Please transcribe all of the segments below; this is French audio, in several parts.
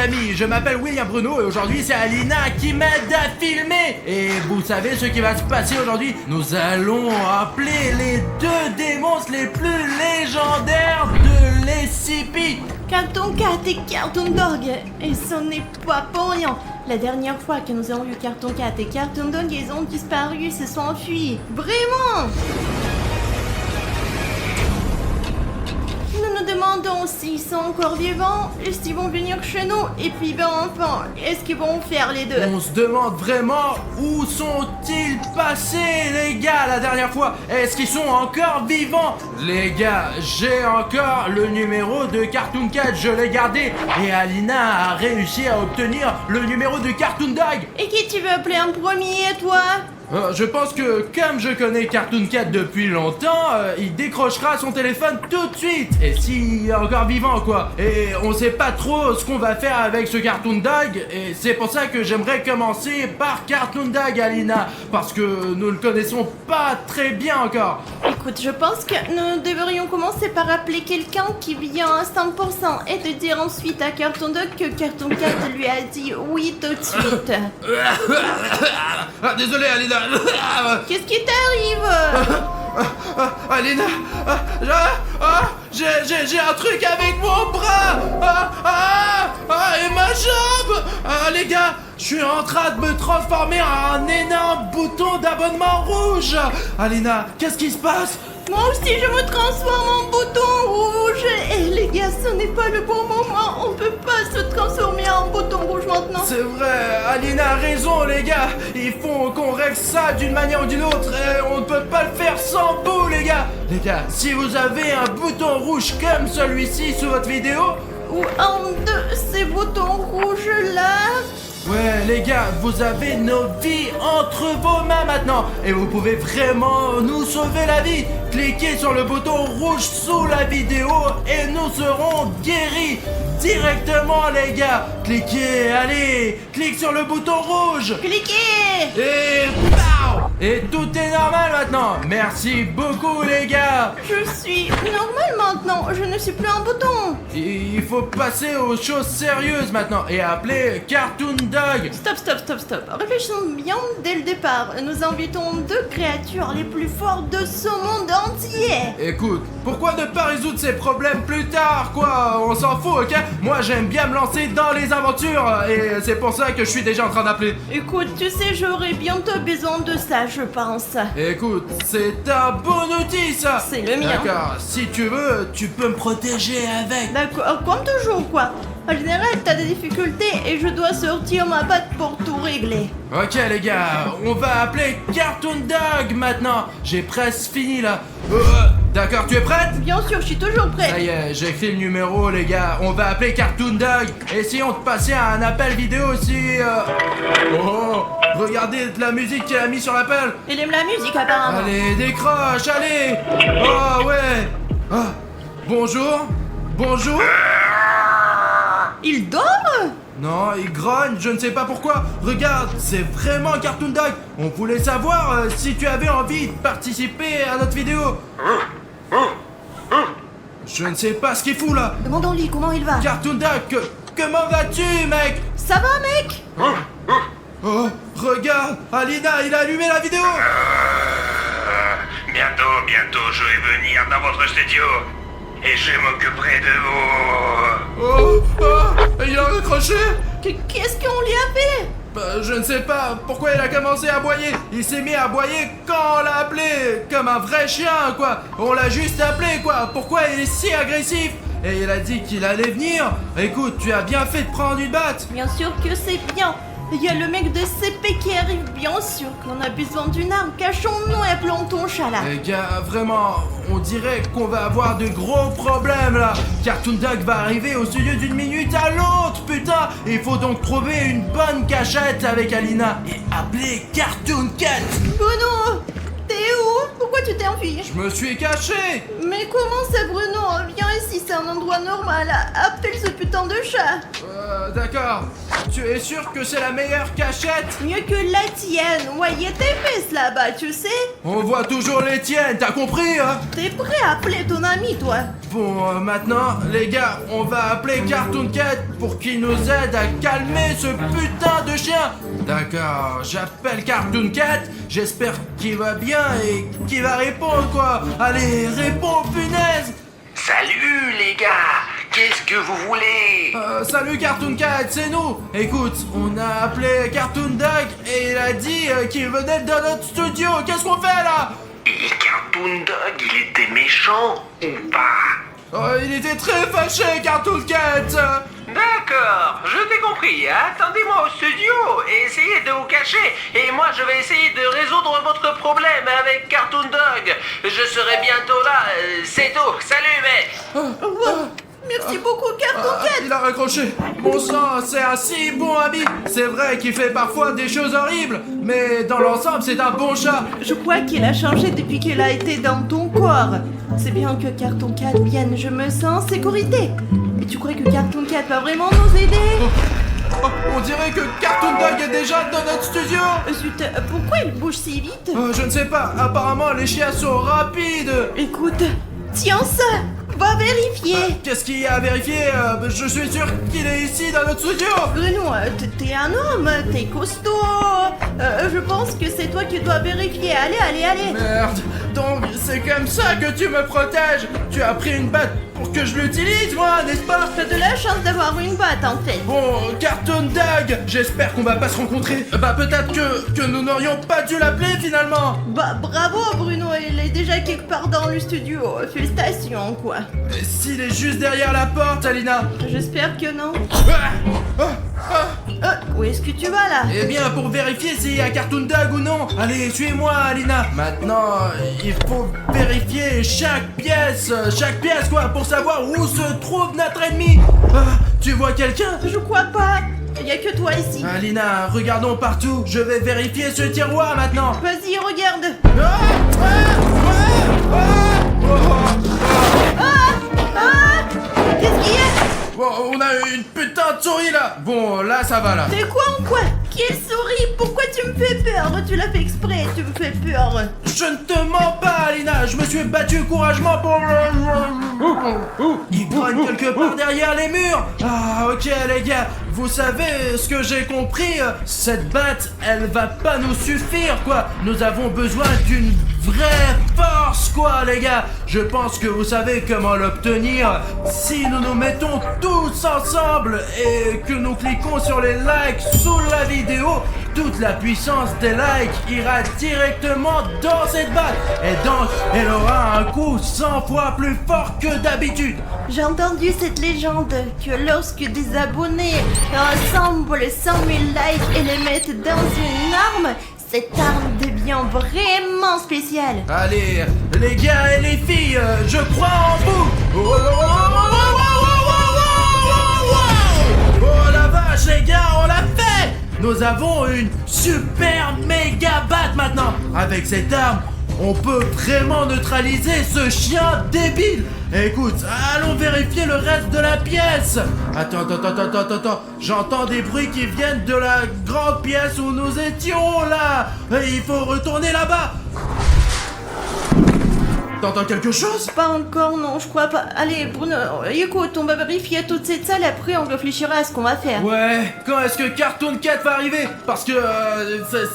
amis, je m'appelle William Bruno et aujourd'hui c'est Alina qui m'aide à filmer. Et vous savez ce qui va se passer aujourd'hui? Nous allons appeler les deux démons les plus légendaires de l'SCP. Cartoon Cat et Cartoon Dog. Et ce n'est pas pour rien. La dernière fois que nous avons vu Cartoon Cat et Cartoon Dog, ils ont disparu, ils se sont enfuis. Vraiment! Nous nous demandons s'ils sont encore vivants, est-ce qu'ils vont venir chez nous, et puis ben enfin, est-ce qu'ils vont faire les deux? On se demande vraiment où sont-ils passés les gars la dernière fois? Est-ce qu'ils sont encore vivants? Les gars, j'ai encore le numéro de Cartoon Cat, je l'ai gardé. Et Alina a réussi à obtenir le numéro de Cartoon Dog. Et qui tu veux appeler en premier, toi? Je pense que comme je connais Cartoon Cat depuis longtemps, il décrochera son téléphone tout de suite. Et s'il est encore vivant quoi. Et on sait pas trop ce qu'on va faire avec ce Cartoon Dog. Et c'est pour ça que j'aimerais commencer par Cartoon Dog, Alina. Parce que nous le connaissons pas très bien encore. Écoute, je pense que nous devrions commencer par appeler quelqu'un qui vient à 100% et de dire ensuite à Cartoon Dog que Cartoon Cat lui a dit oui tout de suite. Désolé Alina. Qu'est-ce qui t'arrive? Alina, j'ai un truc avec mon bras. Et ma jambe. Les gars, je suis en train de me transformer en un énorme bouton d'abonnement rouge. Alina, qu'est-ce qui se passe? Moi aussi je me transforme en bouton rouge. Et les gars, ce n'est pas le bon moment. On peut pas se transformer en bouton rouge maintenant. C'est vrai, Alina a raison les gars. Il faut qu'on règle ça d'une manière ou d'une autre. Et on ne peut pas le faire sans vous les gars. Les gars, si vous avez un bouton rouge comme celui-ci sous votre vidéo, ou un de ces boutons rouges là. ouais les gars, vous avez nos vies entre vos mains maintenant. Et vous pouvez vraiment nous sauver la vie. Cliquez sur le bouton rouge sous la vidéo et nous serons guéris directement les gars. Cliquez, allez, clique sur le bouton rouge. Cliquez. Et pow! Et tout est normal maintenant. Merci beaucoup les gars. Je suis normal maintenant, je ne suis plus un bouton. Il faut passer aux choses sérieuses maintenant et appeler Cartoon Dog. Stop. Réfléchissons bien dès le départ. Nous invitons deux créatures les plus fortes de ce monde entier. Écoute, pourquoi ne pas résoudre ces problèmes plus tard, quoi? On s'en fout, ok? Moi, j'aime bien me lancer dans les aventures et c'est pour ça que je suis déjà en train d'appeler. Écoute, tu sais, j'aurai bientôt besoin de ça, je pense. Écoute, c'est un bon outil, ça. C'est le mien. D'accord, si tu veux, tu peux me protéger avec. D'accord, comme toujours, quoi. En général, t'as des difficultés et je dois sortir ma batte pour tout régler. Ok les gars, on va appeler Cartoon Dog maintenant. J'ai presque fini là. D'accord, tu es prête? Bien sûr, je suis toujours Ça prête. y est, j'ai écrit le numéro les gars. On va appeler Cartoon Dog. Essayons de passer à un appel vidéo aussi. Oh, regardez la musique qu'il a mis sur l'appel. Il aime la musique apparemment. Allez, décroche, allez. Oh ouais. Ah, bonjour. Il dort? Non, il grogne, je ne sais pas pourquoi. Regarde, c'est vraiment Cartoon Dog. On voulait savoir si tu avais envie de participer à notre vidéo. Je ne sais pas ce qu'il fout là. Demandons-lui comment il va. Cartoon Dog, comment vas-tu, mec? Ça va, mec? Oh, regarde, Alina, il a allumé la vidéo. Bientôt, je vais venir dans votre studio. Et je m'occuperai de vous. Il a raccroché. Qu'est-ce qu'on lui a fait? Je ne sais pas pourquoi il a commencé à aboyer. Il s'est mis à aboyer quand on l'a appelé. Comme un vrai chien, quoi. On l'a juste appelé, quoi. Pourquoi il est si agressif? Et il a dit qu'il allait venir. Écoute, tu as bien fait de prendre une batte. Bien sûr que c'est bien. Il y a le mec de CP qui arrive, bien sûr qu'on a besoin d'une arme. Cachons-nous et appelons ton chat là. Les gars, vraiment, on dirait qu'on va avoir de gros problèmes là. Cartoon Dog va arriver au studio d'une minute à l'autre, putain. Il faut donc trouver une bonne cachette avec Alina et appeler Cartoon Cat. Bruno, t'es où? Pourquoi tu t'es enfui? Je me suis caché. Mais comment ça, Bruno? Viens ici, c'est un endroit normal. Appelle ce putain de chat. D'accord. Tu es sûr que c'est la meilleure cachette? Mieux que la tienne. Ouais, y a tes fesses là-bas, tu sais. On voit toujours les tiennes, t'as compris, hein? T'es prêt à appeler ton ami, toi? Bon, maintenant, les gars, on va appeler Cartoon Cat pour qu'il nous aide à calmer ce putain de chien. D'accord, j'appelle Cartoon Cat, j'espère qu'il va bien et qu'il va répondre, quoi. Allez, réponds, punaise. Salut les gars, qu'est-ce que vous voulez? Salut Cartoon Cat, c'est nous. Écoute, on a appelé Cartoon Dog et il a dit qu'il venait dans notre studio. Qu'est-ce qu'on fait là? Et Cartoon Dog, il était méchant ou pas? Il était très fâché, Cartoon Cat. D'accord, je t'ai compris. Attendez-moi au studio et essayez de vous cacher. Et moi, je vais essayer de résoudre votre problème avec Cartoon Dog. Je serai bientôt là. C'est tout. Salut, mec. Au revoir. Merci beaucoup, Cartoon Cat. Il a raccroché. Bon sang, c'est un si bon ami. C'est vrai qu'il fait parfois des choses horribles, mais dans l'ensemble, c'est un bon chat. Je crois qu'il a changé depuis qu'il a été dans ton corps. C'est bien que Cartoon Cat vienne, je me sens en sécurité. Et tu crois que Cartoon Cat va vraiment nous aider? On dirait que Cartoon Dog est déjà dans notre studio. Zut, pourquoi il bouge si vite? Je ne sais pas, apparemment les chiens sont rapides. Écoute, tiens ça, va vérifier. Qu'est-ce qu'il y a à vérifier? Je suis sûr qu'il est ici dans notre studio. Bruno, t'es un homme, t'es costaud. Je pense que c'est toi qui dois vérifier. Allez. Merde, donc c'est comme ça que tu me protèges. Tu as pris une batte pour que je l'utilise, moi, n'est-ce pas? T'as de la chance d'avoir une batte en fait. Bon, Cartoon Dog, j'espère qu'on va pas se rencontrer. Peut-être que nous n'aurions pas dû l'appeler finalement. Bah bravo Bruno, il est déjà quelque part dans le studio. Félicitations quoi. Et s'il est juste derrière la porte, Alina? J'espère que non. Ah, Où est-ce que tu vas là? Eh bien, pour vérifier s'il y a Cartoon Dog ou non, allez, suis-moi, Alina. Maintenant, il faut vérifier chaque pièce, quoi, pour savoir où se trouve notre ennemi. Tu vois quelqu'un? Je crois pas. Il y a que toi ici. Alina, regardons partout. Je vais vérifier ce tiroir maintenant. Vas-y, regarde. Qu'est-ce qu'il y a? Bon, on a une putain de souris là. Bon, là, ça va là. C'est quoi en quoi? Quelle souris? Pourquoi tu me fais peur? Tu l'as fait exprès, tu me fais peur. Je ne te mens pas, Alina. Je me suis battu courageusement pour... Il grogne quelque part derrière les murs. Ah, ok, les gars. Vous savez ce que j'ai compris? Cette batte, elle va pas nous suffire, quoi. Nous avons besoin d'une vraie force, quoi, les gars. Je pense que vous savez comment l'obtenir. Si nous nous mettons tous ensemble et que nous cliquons sur les likes sous la vidéo, toute la puissance des likes ira directement dans cette batte. Et donc, elle aura un coup 100 fois plus fort que d'habitude. J'ai entendu cette légende que lorsque des abonnés rassemblent 100 000 likes et les mettent dans une arme, cette arme devient vraiment spéciale. Allez, les gars et les filles, je crois en vous. Oh la vache, les gars, on l'a fait. Nous avons une super méga batte maintenant. Avec cette arme, on peut vraiment neutraliser ce chien débile. Écoute, allons vérifier le reste de la pièce. Attends. J'entends des bruits qui viennent de la grande pièce où nous étions là. Et il faut retourner là-bas. T'entends quelque chose? Pas encore, non, je crois pas. Allez, Bruno, écoute, on va vérifier toute cette salle, après on réfléchira à ce qu'on va faire. Ouais, quand est-ce que Cartoon Cat va arriver? Parce que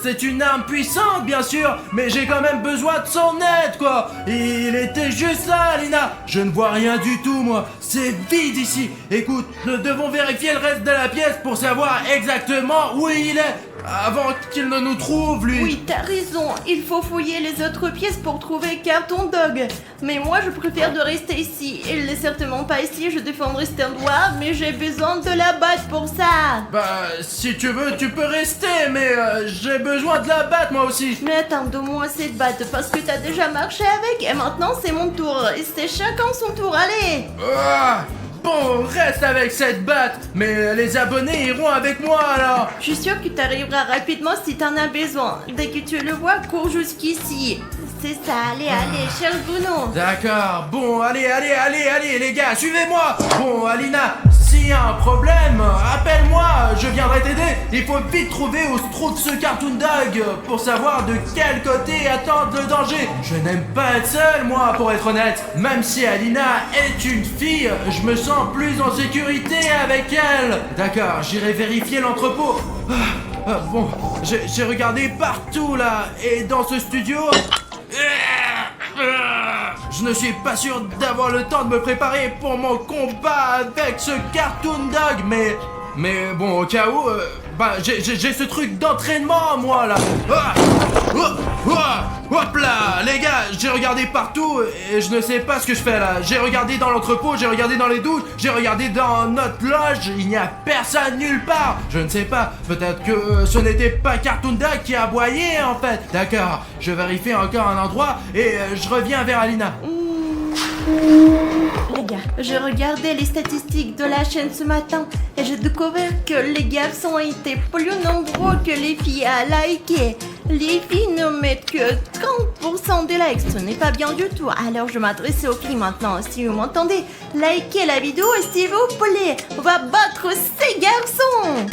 c'est une arme puissante, bien sûr, mais j'ai quand même besoin de son aide, quoi. Il était juste là, Alina. Je ne vois rien du tout, moi. C'est vide ici. Écoute, nous devons vérifier le reste de la pièce pour savoir exactement où il est. Avant qu'il ne nous trouve, lui. Oui, t'as raison, il faut fouiller les autres pièces pour trouver Cartoon Dog. Mais moi, je préfère de rester ici. Il n'est certainement pas ici, je défendrai cet endroit, mais j'ai besoin de la batte pour ça. Si tu veux, tu peux rester, mais j'ai besoin de la batte, moi aussi. Mais attends, donne-moi cette batte, parce que t'as déjà marché avec, et maintenant c'est mon tour. Et c'est chacun son tour, allez. Bon, reste avec cette batte, mais les abonnés iront avec moi alors. Je suis sûre que tu arriveras rapidement si t'en as besoin. Dès que tu le vois, cours jusqu'ici. C'est ça, allez, cherche Bruno. D'accord, bon, allez, les gars, suivez-moi. Bon, Alina, s'il y a un problème, appelle-moi, je viendrai t'aider. Il faut vite trouver où se trouve ce Cartoon Dog pour savoir de quel côté attendre le danger. Je n'aime pas être seul, moi, pour être honnête. Même si Alina est une fille, je me sens plus en sécurité avec elle. D'accord, j'irai vérifier l'entrepôt. Bon, j'ai regardé partout là, et dans ce studio... Je ne suis pas sûr d'avoir le temps de me préparer pour mon combat avec ce Cartoon Dog, mais bon, au cas où, j'ai ce truc d'entraînement, moi, là. Hop là, les gars, j'ai regardé partout et je ne sais pas ce que je fais là. J'ai regardé dans l'entrepôt, j'ai regardé dans les douches, j'ai regardé dans notre loge, il n'y a personne nulle part. Je ne sais pas, peut-être que ce n'était pas Cartoon Dog qui aboyait en fait. D'accord, je vérifie encore un endroit et je reviens vers Alina. Les gars, je regardais les statistiques de la chaîne ce matin et j'ai découvert que les garçons étaient plus nombreux que les filles à liker. Les filles ne mettent que 30% des likes, ce n'est pas bien du tout. Alors je m'adresse aux filles maintenant, si vous m'entendez, likez la vidéo s'il vous plaît. On va battre ces garçons.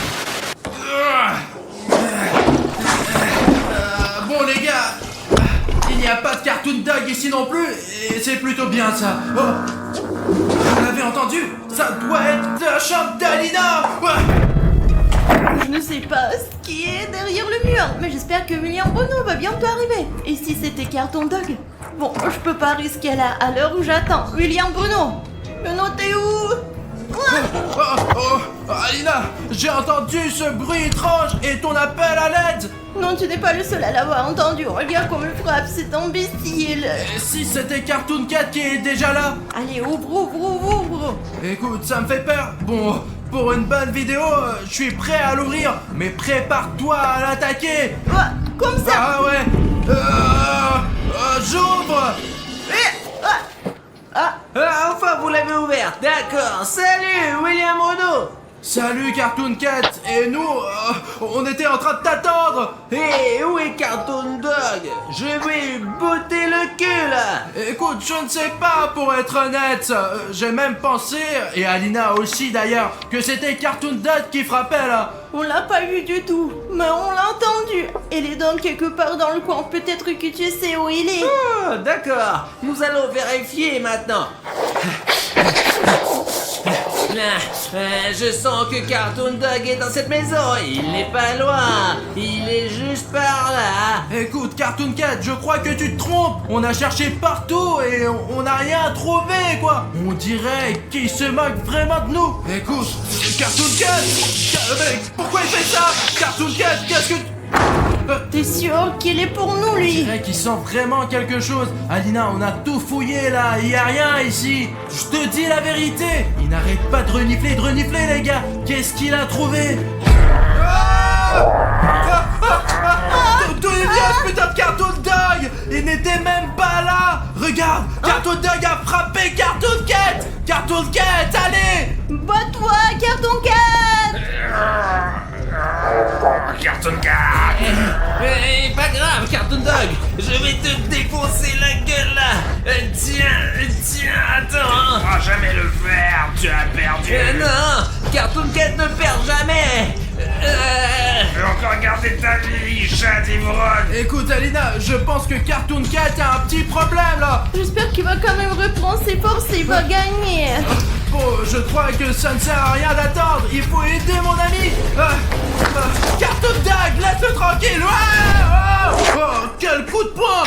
Bon les gars, il n'y a pas de Cartoon Dog ici non plus, et c'est plutôt bien ça. Oh, vous l'avez entendu? Ça doit être la chambre d'Alina. Je ne sais pas ce qui est derrière le mur, mais j'espère que William Bruno va bientôt arriver. Et si c'était Cartoon Dog? Bon, je peux pas risquer là, à l'heure où j'attends. William Bruno, t'es où? Alina, j'ai entendu ce bruit étrange et ton appel à l'aide. Non, tu n'es pas le seul à l'avoir entendu. Regarde comme il frappe, c'est imbécile. Et si c'était Cartoon Cat qui est déjà là? Allez, ouvre. Écoute, ça me fait peur. Bon, pour une bonne vidéo, je suis prêt à l'ouvrir, mais prépare-toi à l'attaquer. Comme ça. Ah ouais. J'ouvre. Enfin, vous l'avez ouverte, d'accord. Salut, William Bruno. Salut Cartoon Cat. Et nous, on était en train de t'attendre. Hé, où est Cartoon Dog? Je vais lui botter le cul, là. Écoute, je ne sais pas pour être honnête. J'ai même pensé, et Alina aussi d'ailleurs, que c'était Cartoon Dog qui frappait là. On l'a pas vu du tout, mais on l'a entendu. Il est donc quelque part dans le coin. Peut-être que tu sais où il est. Oh, d'accord. Nous allons vérifier maintenant. Je sens que Cartoon Dog est dans cette maison. Il n'est pas loin. Il est juste par là. Écoute, Cartoon Cat, je crois que tu te trompes. On a cherché partout et on n'a rien trouvé, quoi. On dirait qu'il se moque vraiment de nous. Écoute, Cartoon Cat, mais pourquoi il fait ça? Cartoon Cat, qu'est-ce que... T'es sûr qu'il est pour nous, lui? Je dirais qu'il sent vraiment quelque chose. Alina, on a tout fouillé là, il y a rien ici. Je te dis la vérité. Il n'arrête pas de renifler, les gars. Qu'est-ce qu'il a trouvé? D'où il vient ce putain de Cartoon Dog? Il n'était même pas là. Regarde, Cartoon Dog a frappé Cartoon Cat. Cartoon Cat, allez. Bats-toi, Cartoon Cat. Cartoon Cat. Pas grave, Cartoon Dog. Je vais te défoncer la gueule là. Tiens, attends. Tu pourras jamais le faire, tu as perdu. Non, Cartoon Cat ne perd jamais. Je vais encore garder ta vie, chat d'ivrogne. Écoute Alina, je pense que Cartoon Cat a un petit problème là. J'espère qu'il va quand même reprendre ses forces et il va gagner. Bon, je crois que ça ne sert à rien d'attendre. Il faut aider mon ami. Cartoon Dog, laisse-le tranquille. Quel coup de poing.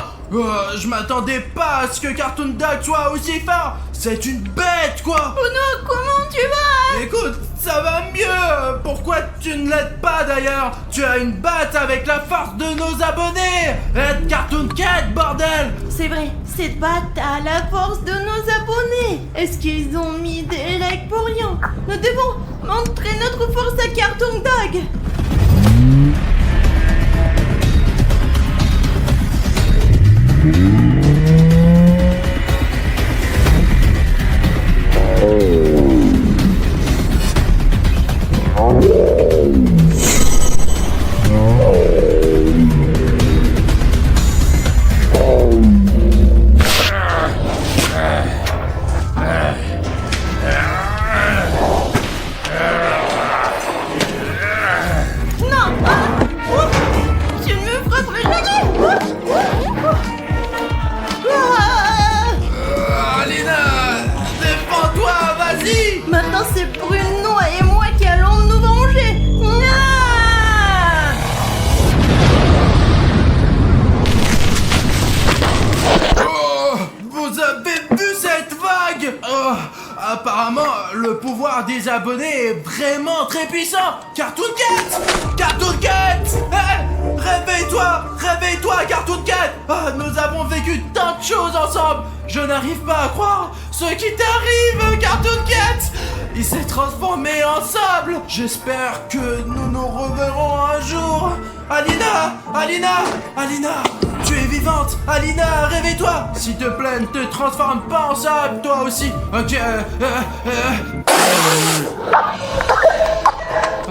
Je m'attendais pas à ce que Cartoon Dog soit aussi fort. C'est une bête, quoi. Oh non, comment tu vas? Écoute, ça va mieux. Pourquoi tu ne l'aides pas d'ailleurs? Tu as une batte avec la force de nos abonnés. Aide Cartoon Cat, bordel. C'est vrai, cette batte a la force de nos abonnés. Est-ce qu'ils ont mis des likes pour rien? Nous devons montrer notre force à Cartoon Dog. abonnés est vraiment très puissant. Cartoon Cat! Cartoon Cat! Réveille-toi! Réveille-toi, Cartoon Cat! Ah, nous avons vécu tant de choses ensemble. Je n'arrive pas à croire ce qui t'arrive, Cartoon Cat! Il s'est transformé en sable. J'espère que nous nous reverrons un jour. Alina! Alina! Alina! Tu es vivante! Alina, réveille-toi! S'il te plaît, ne te transforme pas en sable, toi aussi! Ok,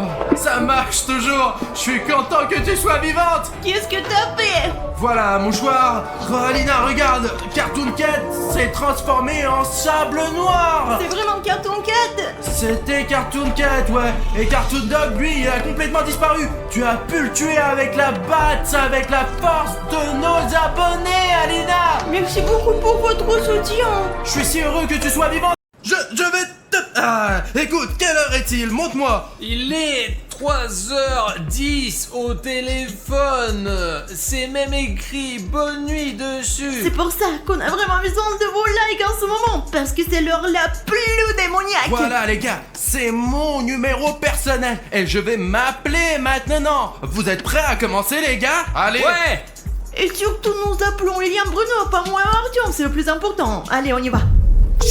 Oh, ça marche toujours! Je suis content que tu sois vivante! Qu'est-ce que t'as fait? Voilà, mouchoir! Oh, Alina, regarde! Cartoon Cat s'est transformé en sable noir! C'est vraiment Cartoon Cat? C'était Cartoon Cat, ouais! Et Cartoon Dog, lui, il a complètement disparu! Tu as pu le tuer avec la batte, avec la force de nos abonnés, Alina! Merci beaucoup pour votre soutien. Je suis si heureux que tu sois vivante! Je vais te... Ah, écoute, quelle heure est-il? Montre-moi! Il est 3h10 au téléphone. C'est même écrit bonne nuit dessus. C'est pour ça qu'on a vraiment besoin de vos likes en ce moment, parce que c'est l'heure la plus démoniaque. Voilà les gars, c'est mon numéro personnel et je vais m'appeler maintenant. Vous êtes prêts à commencer les gars? Allez! Ouais. Et surtout, nous appelons Lilian Bruno, pas moi Artyom, c'est le plus important. Allez, on y va.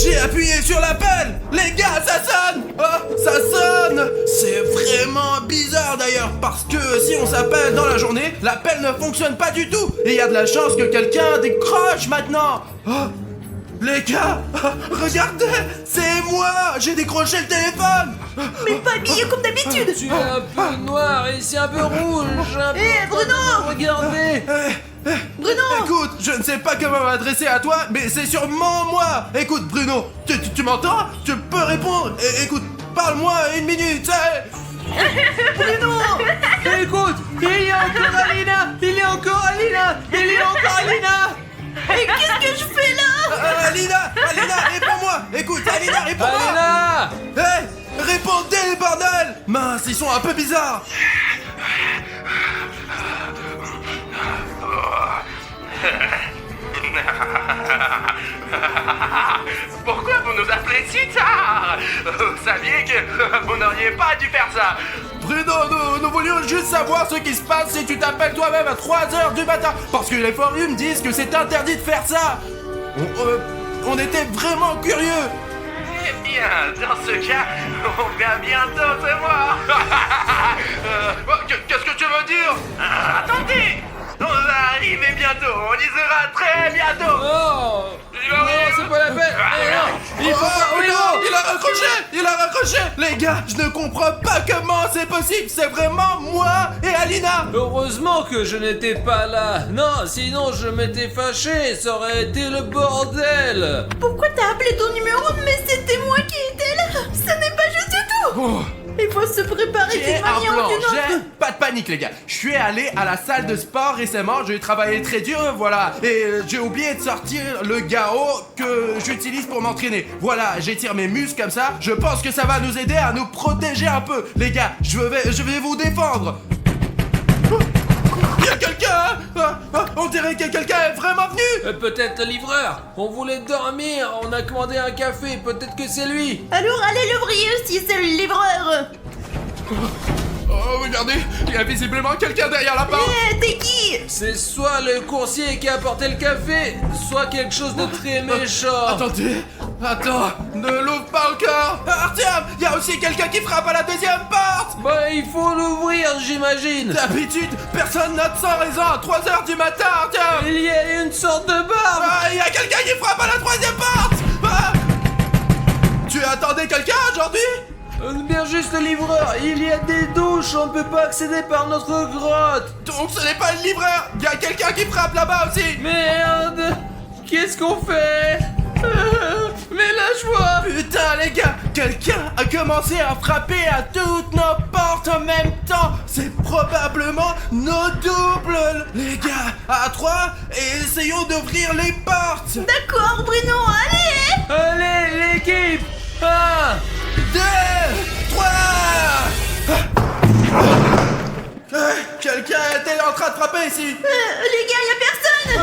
J'ai appuyé sur l'appel! Les gars, ça sonne! Oh, ça sonne! C'est vraiment bizarre d'ailleurs, parce que si on s'appelle dans la journée, l'appel ne fonctionne pas du tout! Et il y a de la chance que quelqu'un décroche maintenant! Oh, les gars, regardez! C'est moi! J'ai décroché le téléphone! Mais pas habillé comme d'habitude. Tu es un peu noir et c'est un peu rouge. Bruno! Regardez. Bruno! Écoute, je ne sais pas comment m'adresser à toi, mais c'est sûrement moi! Écoute, Bruno, tu m'entends? Tu peux répondre? Écoute, parle-moi une minute! Bruno! Écoute, il y a encore Alina. Il y a encore Alina. Il y a encore Alina. Et qu'est-ce que je fais là? Alina! Alina, réponds-moi! Écoute, Alina, réponds-moi! Alina. Hé! Répondez, bordel! Mince, ils sont un peu bizarres! Pourquoi vous nous appelez si tard? Vous saviez que vous n'auriez pas dû faire ça. Bruno, nous voulions juste savoir ce qui se passe si tu t'appelles toi-même à 3h du matin, parce que les forums disent que c'est interdit de faire ça! On était vraiment curieux! Eh bien, dans ce cas, on va bientôt se voir. Qu'est-ce que tu veux dire? Attendez, on va arriver bientôt, on y sera très bientôt. Oh. Non, c'est pas la peine. Eh non, il faut pas. Oui, non, non. il a raccroché! Il a raccroché! Les gars, je ne comprends pas comment c'est possible! C'est vraiment moi et Alina! Heureusement que je n'étais pas là. Non, sinon je m'étais fâché. Ça aurait été le bordel. Pourquoi t'as appelé ton numéro? Mais c'était moi qui étais là. Ça n'est pas juste du tout. Oh. Il faut se préparer J'ai d'une un manière plan, ou d'une j'ai... autre. Pas de panique les gars, je suis allé à la salle de sport récemment, j'ai travaillé très dur, voilà, et j'ai oublié de sortir le GAO que j'utilise pour m'entraîner. Voilà, j'étire mes muscles comme ça, je pense que ça va nous aider à nous protéger un peu. Les gars, je vais vous défendre. Il y a quelqu'un! On dirait que quelqu'un est vraiment venu! Peut-être le livreur. On voulait dormir. On a commandé un café. Peut-être que c'est lui. Alors allez l'ouvrier si c'est le livreur. Oh, regardez, il y a visiblement quelqu'un derrière la porte! Eh, t'es qui? C'est soit le coursier qui a apporté le café, soit quelque chose de très méchant. Attendez, attends, ne l'ouvre pas encore! Artyom, il y a aussi quelqu'un qui frappe à la deuxième porte! Bah, il faut l'ouvrir, j'imagine. D'habitude, personne note sans raison à 3h du matin, Artyom! Il y a une sorte de barbe. Ah, il y a quelqu'un qui frappe à la troisième porte! Ah. Tu attendais quelqu'un aujourd'hui? Bien juste le livreur. Il y a des douches, on ne peut pas accéder par notre grotte. Donc ce n'est pas le livreur! Il y a quelqu'un qui frappe là-bas aussi! Merde. Qu'est-ce qu'on fait? Mais lâche-moi. Putain les gars, quelqu'un a commencé à frapper à toutes nos portes en même temps. C'est probablement nos doubles. Les gars, à 3, et essayons d'ouvrir les portes. D'accord Bruno, allez. Allez, l'équipe. 1, 2, 3. Quelqu'un était en train de frapper ici. Les gars, y a personne.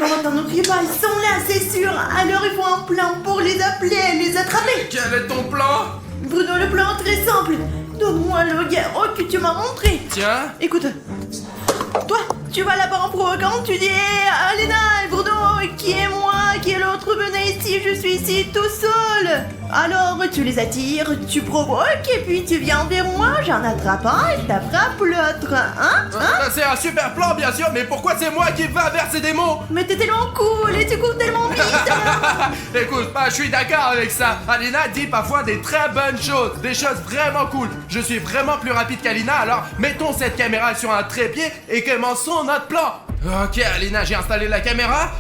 Oh, t'en oublie pas, ils sont là, c'est sûr. Alors il faut un plan pour les appeler et les attraper. Quel est ton plan? Bruno, le plan est très simple. Donne-moi le garrot que tu m'as montré. Tiens. Écoute, toi, tu vas là-bas en provoquant, tu dis Alena et Bruno, qui est moi, qui est l'autre, venez ici, je suis ici tout seul. Alors tu les attires, tu provoques et puis tu viens vers moi, j'en attrape un et t'attrapes l'autre, hein? C'est un super plan, bien sûr, mais pourquoi c'est moi qui va vers ces démons? Mais t'es tellement cool et tu cours tellement vite. Écoute, je suis d'accord avec ça. Alina dit parfois des très bonnes choses, des choses vraiment cool. Je suis vraiment plus rapide qu'Alina, alors mettons cette caméra sur un trépied et commençons notre plan. Ok, Alina, j'ai installé la caméra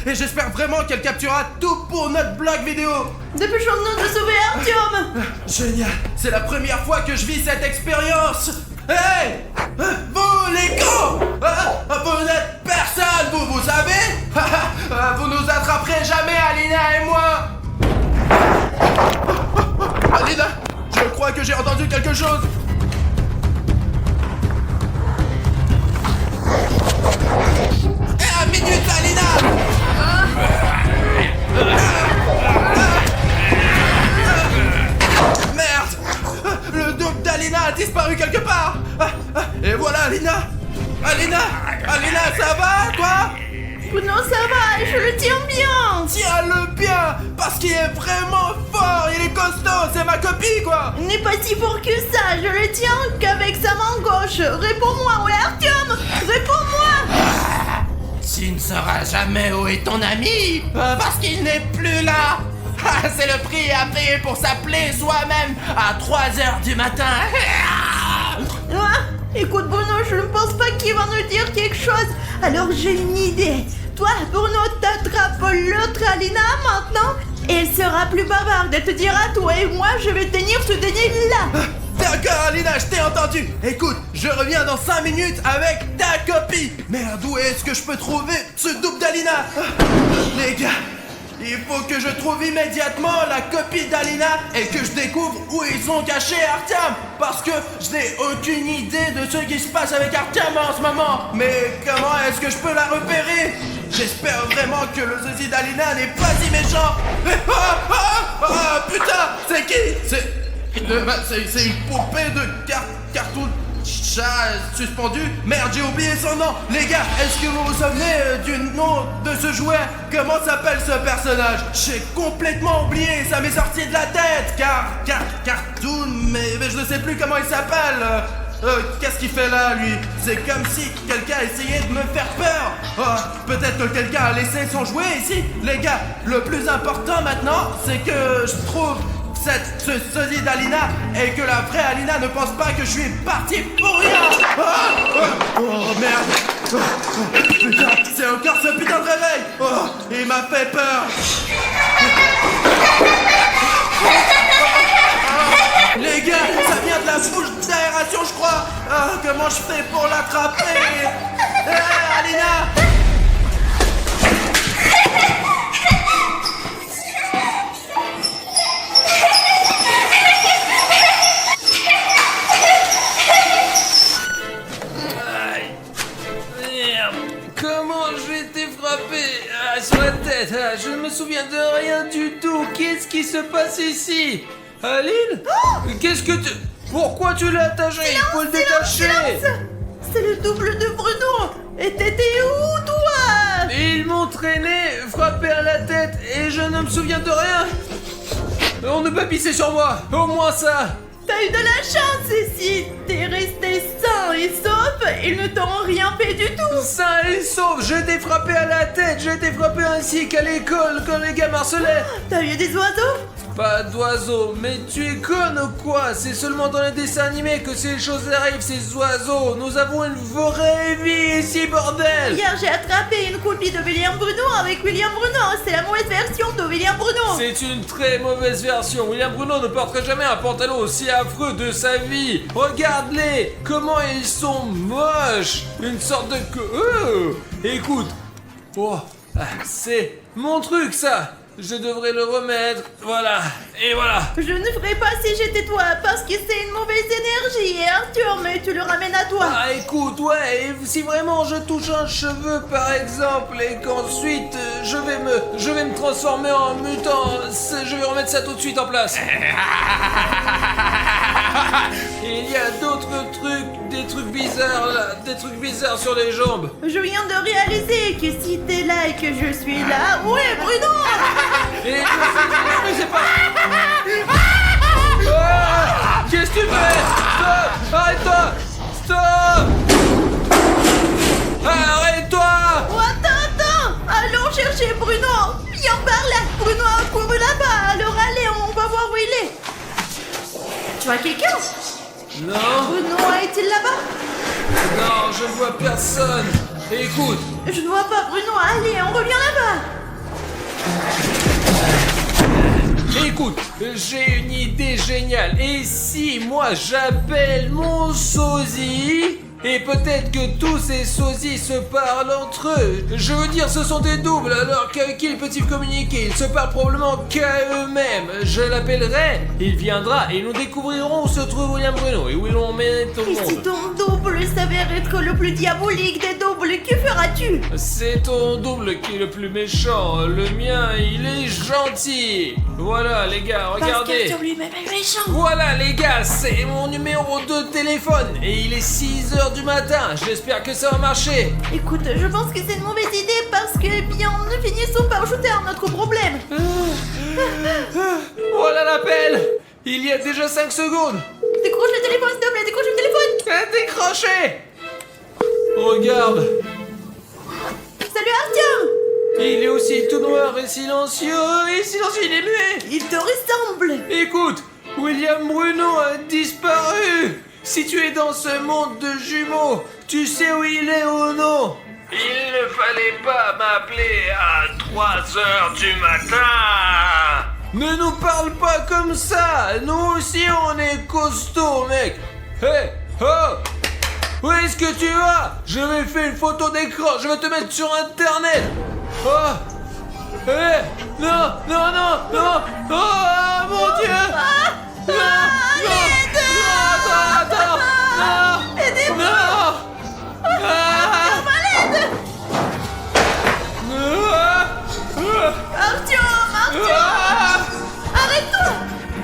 et j'espère vraiment qu'elle capturera tout pour notre blog vidéo. Dépêchons-nous de sauver Artyom. Génial, c'est la première fois que je vis cette expérience. Hey, vous les cons, vous n'êtes personne, vous savez. Vous nous attraperez jamais, Alina et moi. Alina, je crois que j'ai entendu quelque chose. Eh, minute, Alina. Merde, le double d'Alina a disparu quelque part. Et voilà, Alina. Alina, ça va, toi? Bruno, ça va, je le tiens bien. Tiens-le bien, parce qu'il est vraiment fort, il est costaud, c'est ma copie, quoi. Il n'est pas si fort que ça, je le tiens qu'avec sa main gauche. Réponds-moi, ouais Artyom, réponds-moi. Tu ne sauras jamais où est ton ami, parce qu'il n'est plus là. C'est le prix à payer pour s'appeler soi-même à 3h du matin. Écoute Bruno, je ne pense pas qu'il va nous dire quelque chose. Alors j'ai une idée. Toi, Bruno, t'attrapes l'autre Alina maintenant et elle sera plus bavarde. Elle te dira tout et moi je vais tenir ce denier-là. D'accord, Alina, je t'ai entendu. Écoute, je reviens dans 5 minutes avec ta copie. Merde, où est-ce que je peux trouver ce double d'Alina? Les gars, il faut que je trouve immédiatement la copie d'Alina et que je découvre où ils ont caché Artyom. Parce que je n'ai aucune idée de ce qui se passe avec Artyom en ce moment. Mais comment est-ce que je peux la repérer? J'espère vraiment que le sosie d'Alina n'est pas si méchant. Putain, c'est qui? C'est une poupée de cartoon chat suspendu. Merde, j'ai oublié son nom. Les gars, est-ce que vous vous souvenez du nom de ce jouet? Comment s'appelle ce personnage? J'ai complètement oublié, ça m'est sorti de la tête. Cartoon, mais je ne sais plus comment il s'appelle. Qu'est-ce qu'il fait là, lui? C'est comme si quelqu'un essayait de me faire peur. Peut-être que quelqu'un a laissé son jouet ici. Les gars, le plus important maintenant, c'est que je trouve ce sosie d'Alina et que la vraie Alina ne pense pas que je suis parti pour rien. Oh merde. Putain, c'est encore ce putain de réveil. Il m'a fait peur. Les gars, ça vient de la bouche d'aération, je crois. Comment je fais pour l'attraper? Alina. Comment j'ai été frappé sur la tête? Je ne me souviens de rien du tout. Qu'est-ce qui se passe ici? Aline? Qu'est-ce que tu... Pourquoi tu l'as attaché? Il faut le détacher. C'est le double de Bruno. Et t'étais où, toi? Ils m'ont traîné, frappé à la tête, et je ne me souviens de rien. On ne peut pisser sur moi, au moins ça. T'as eu de la chance ici. T'es resté sain et sauf. Ils ne t'ont rien fait du tout. Sain et sauf, j'ai été frappé à la tête, j'ai été frappé ainsi qu'à l'école quand les gars m'harcelaient. T'as eu des oiseaux? Pas d'oiseaux, mais tu es conne ou quoi? C'est seulement dans les dessins animés que ces choses arrivent, ces oiseaux. Nous avons une vraie vie ici, bordel. Hier, j'ai attrapé une copie de William Bruno avec William Bruno. C'est la mauvaise version de William Bruno. C'est une très mauvaise version. William Bruno ne porterait jamais un pantalon aussi affreux de sa vie. Regarde-les, comment ils sont moches. Une sorte de... Écoute, c'est mon truc ça. Je devrais le remettre. Voilà. Et voilà. Je ne ferai pas si j'étais toi, parce que c'est une mauvaise énergie, et Arthur, mais tu le ramènes à toi. Ah écoute, ouais, et si vraiment je touche un cheveu par exemple et qu'ensuite je vais me transformer en mutant, je vais remettre ça tout de suite en place. Et il y a d'autres trucs, des trucs bizarres là, des trucs bizarres sur les jambes. Je viens de réaliser que si t'es là et que je suis là... Ouais, Bruno. Et mais c'est pas... Ah, qu'est-ce que tu fais? Stop! Arrête-toi! Stop! Arrête-toi! Oh, attends. Allons chercher Bruno. Viens par là. Bruno a couru là-bas, alors allez, on va voir où il est. Tu vois quelqu'un? Non, Bruno a été là-bas? non, je ne vois personne. Écoute, Je ne vois pas Bruno, allez, on revient là-bas. écoute, j'ai une idée géniale. Et si moi j'appelle mon sosie? Et peut-être que tous ces sosies se parlent entre eux. Je veux dire, ce sont des doubles, alors qu'avec qui ils peuvent communiquer? Ils se parlent probablement qu'à eux-mêmes. Je l'appellerai, il viendra et nous découvrirons où se trouve William Bruno et où ils l'ont mené au Et si monde. ton double s'avère être le plus diabolique des doubles, que feras-tu? C'est ton double qui est le plus méchant. Le mien, il est gentil. Voilà, les gars, Parce regardez. qu'Arthur lui-même est méchant. Voilà les gars, c'est mon numéro de téléphone et il est 6h du matin, j'espère que ça va marcher. Écoute, je pense que c'est une mauvaise idée parce que, eh bien, ne finissons par ajouter un autre problème. Voilà l'appel. Il y a déjà 5 secondes. Décroche le téléphone, s'il te plaît, décroche le téléphone. Décroché. Regarde, Salut Arthur. il est aussi tout noir et silencieux. Il est muet. Il te ressemble. Écoute, William Bruno a disparu. Si tu es dans ce monde de jumeaux, tu sais où il est ou non? Il ne fallait pas m'appeler à 3h du matin. Ne nous parle pas comme ça. Nous aussi on est costaud, mec. Hé, oh, où est-ce que tu vas? Je vais faire une photo d'écran, je vais te mettre sur internet. Oh, hé, non, non, non, non. Oh mon Dieu. Non, attends, non, Aidez-moi. non. Arthur, arrête-toi.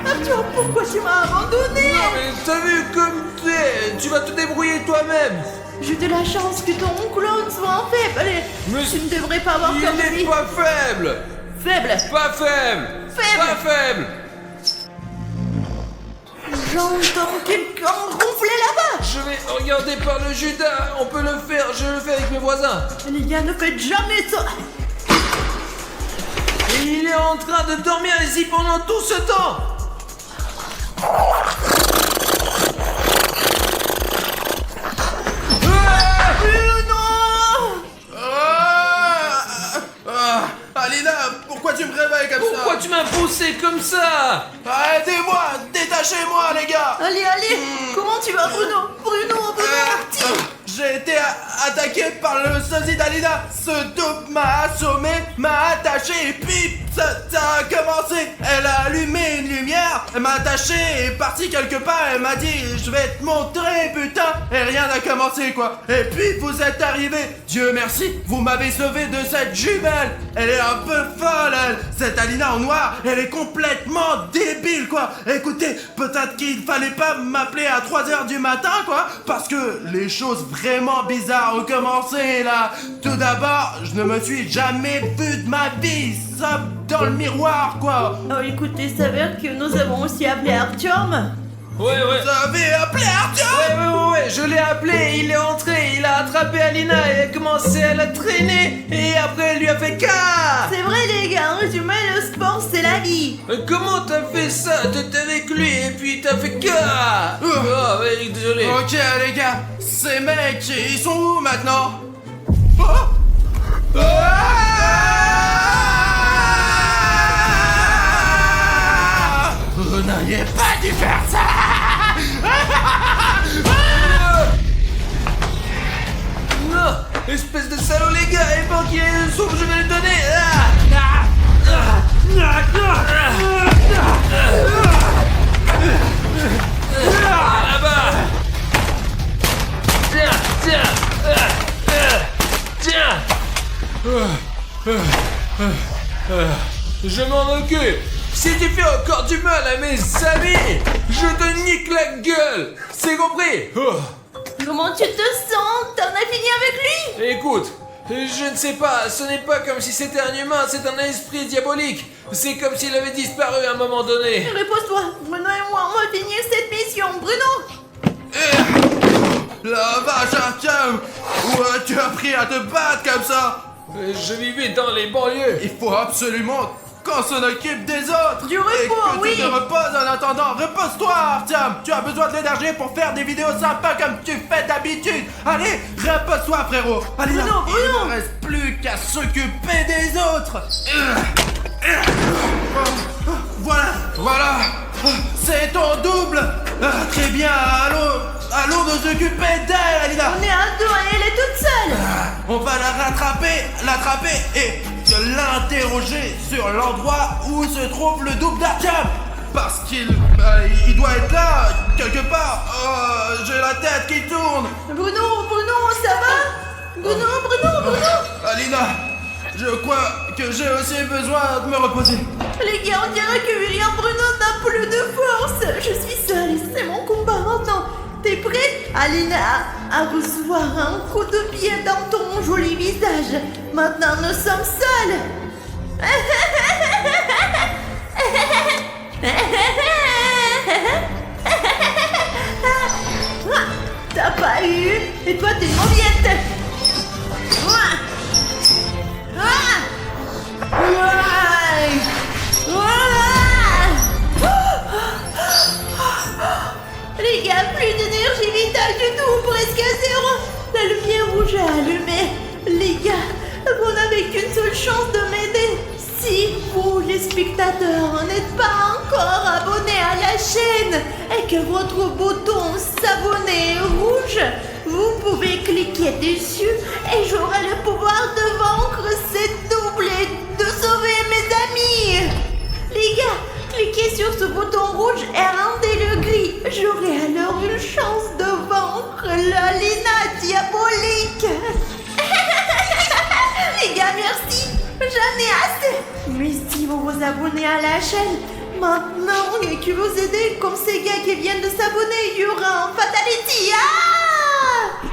Arthur, pourquoi tu m'as abandonné? Non mais t'as vu comme t'es. Tu vas te débrouiller toi-même. J'ai de la chance que ton clone soit en faible. Allez, Mais tu ne devrais pas avoir peur il de n'est lui. pas faible. Faible. Pas faible. Faible. Pas faible. J'entends quelqu'un ronfler là-bas. Je vais regarder par le Judas. On peut le faire. Je le fais avec mes voisins. Les gars, ne faites jamais ça. Et il est en train de dormir ici pendant tout ce temps. Alina, pourquoi tu me réveilles comme Pourquoi ça? tu m'as poussé comme ça? Aidez-moi, détachez-moi les gars. Allez, comment tu vas, Bruno? Bruno, J'ai été attaqué par le sosie d'Alina. Ce dope m'a assommé, m'a attaché et puis ça a commencé. Elle a allumé une lumière, elle m'a attaché et est partie quelque part. Elle m'a dit je vais te montrer putain. Et rien n'a commencé quoi. Et puis vous êtes arrivés. Dieu merci, vous m'avez sauvé de cette jumelle. Elle est un peu folle elle. Cette Alina en noir, elle est complètement débile quoi. Écoutez, peut-être qu'il fallait pas m'appeler à 3h du matin quoi. Parce que les choses vraiment bizarres ont commencé là. Tout d'abord, je ne me suis jamais vu de ma vie. Ça dans le miroir quoi. Oh, écoute, il s'avère que nous avons aussi appelé Artyom. Ouais. Vous avez appelé Arthur? Ouais, je l'ai appelé, il est entré, il a attrapé Alina et a commencé à la traîner et après elle lui a fait cas. C'est vrai, les gars, en résumé, le sport, c'est la vie. Comment t'as fait ça? T'étais avec lui et puis t'as fait cas. Oh, ouais, désolé. Ok les gars, ces mecs, ils sont où maintenant? Oh Vous n'auriez pas dû faire ça. Non, espèce de salaud les gars, et bon qu'il est le souffle, je vais le donner. Là-bas. Tiens, tiens. Tiens. Je m'en occupe. Si tu fais encore du mal à mes amis, je te nique la gueule. C'est compris? Comment tu te sens? T'en as fini avec lui? Écoute, je ne sais pas, ce n'est pas comme si c'était un humain, c'est un esprit diabolique. C'est comme s'il avait disparu à un moment donné. Repose-toi, Bruno et moi, on va finir cette mission. Bruno! La vache à Cam! Où tu as appris à te battre comme ça? Je vivais dans les banlieues. Il faut absolument qu'on s'en occupe des autres! Du repos, et que oui. tu te reposes en attendant. Repose-toi, Artyom! Tu as besoin de l'énergie pour faire des vidéos sympas comme tu fais d'habitude! Allez, repose-toi, frérot! Allez, là, Bruno, il Bruno. ne reste plus qu'à s'occuper des autres! Voilà! C'est ton double! Très bien, allons nous occuper d'elle, Alina! On est à deux et elle est toute seule! On va l'attraper et l'interroger sur l'endroit où se trouve le double d'Artyom. Parce qu'il doit être là, quelque part. J'ai la tête qui tourne. Bruno, ça va? Bruno! Alina, je crois que j'ai aussi besoin de me reposer. Les gars, on dirait que William Bruno n'a plus de force. Je suis seule, c'est mon combat maintenant. T'es prête, Alina, à recevoir un coup de pied dans ton joli visage? Maintenant, nous sommes seuls. T'as pas eu? Et toi, t'es une mauviette. Les gars, plus d'énergie vitale du tout, presque à zéro. La lumière rouge est allumée. Les gars, vous n'avez qu'une seule chance de m'aider. Si vous, les spectateurs, n'êtes pas encore abonnés à la chaîne et que votre bouton s'abonner est rouge, vous pouvez cliquer dessus et j'aurai le pouvoir de vaincre cette double et de sauver mes amis. Les gars, cliquez sur ce bouton rouge et rendez-le gris. J'aurai alors une chance de vaincre l'Alina diabolique. Les gars, merci. J'en ai assez. Mais si vous vous abonnez à la chaîne maintenant et que vous aidez comme ces gars qui viennent de s'abonner, il y aura un fatality. Ah!